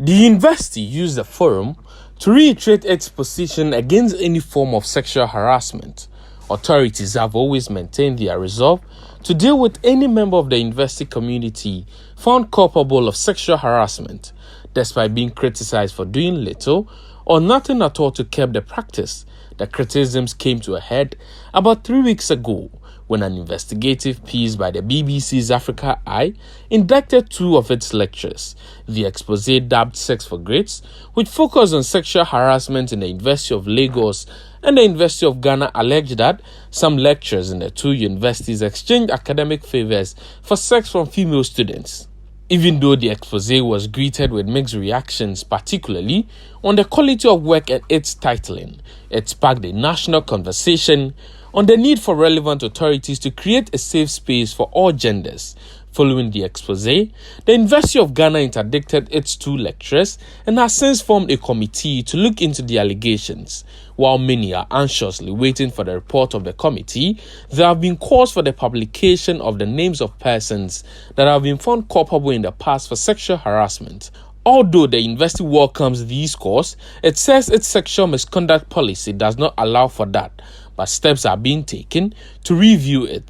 The university used the forum to reiterate its position against any form of sexual harassment. Authorities have always maintained their resolve to deal with any member of the university community found culpable of sexual harassment, despite being criticized for doing little or nothing at all to curb the practice. The criticisms came to a head about 3 weeks ago when an investigative piece by the BBC's Africa Eye indicted 2 of its lecturers. The exposé dubbed Sex for Grades, which focused on sexual harassment in the University of Lagos and the University of Ghana, alleged that some lecturers in the 2 universities exchanged academic favors for sex from female students. Even though the exposé was greeted with mixed reactions, particularly on the quality of work and its titling, it sparked a national conversation on the need for relevant authorities to create a safe space for all genders. Following the exposé, the University of Ghana interdicted its 2 lecturers and has since formed a committee to look into the allegations. While many are anxiously waiting for the report of the committee, there have been calls for the publication of the names of persons that have been found culpable in the past for sexual harassment. Although the university welcomes these calls, it says its sexual misconduct policy does not allow for that, but steps are being taken to review it.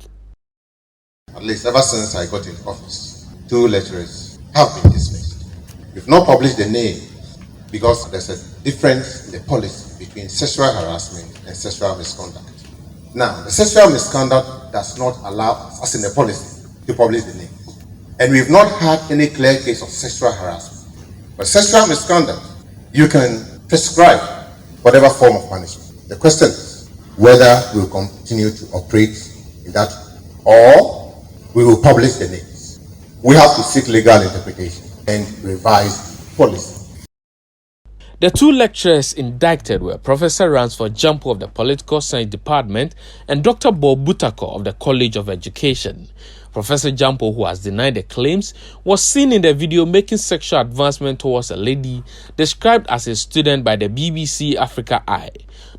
At least ever since I got in office, 2 lecturers have been dismissed. We've not published the name because there's a difference in the policy between sexual harassment and sexual misconduct. Now, the sexual misconduct does not allow us, as in the policy, to publish the name. And we've not had any clear case of sexual harassment. But sexual misconduct, you can prescribe whatever form of punishment. The question is whether we'll continue to operate in that or we will publish the names. We have to seek legal interpretation and revise policy. The 2 lecturers indicted were Professor Ransford Jampo of the Political Science Department and Dr. Bob Butako of the College of Education. Professor Jampo, who has denied the claims, was seen in the video making sexual advancement towards a lady described as a student by the BBC Africa Eye.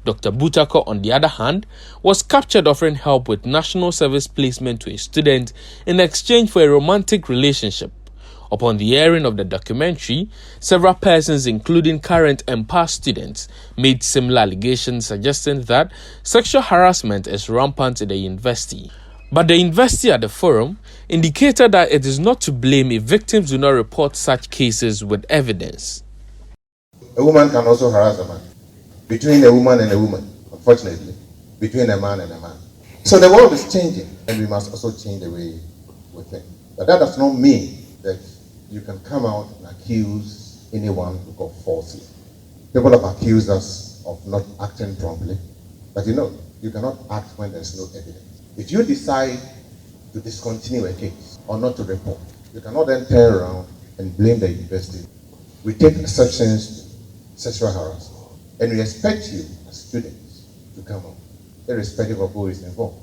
Dr. Butako, on the other hand, was captured offering help with national service placement to a student in exchange for a romantic relationship. Upon the airing of the documentary, several persons, including current and past students, made similar allegations suggesting that sexual harassment is rampant in the university. But the university at the forum indicated that it is not to blame if victims do not report such cases with evidence. A woman can also harass a man. Between a woman and a woman, unfortunately, between a man and a man. So the world is changing, and we must also change the way we think. But that does not mean that you can come out and accuse anyone who got falsely. People have accused us of not acting promptly, but you cannot act when there's no evidence. If you decide to discontinue a case or not to report, you cannot then turn around and blame the university. We take exceptions to sexual harassment, and we expect you as students to come up, irrespective of who is involved.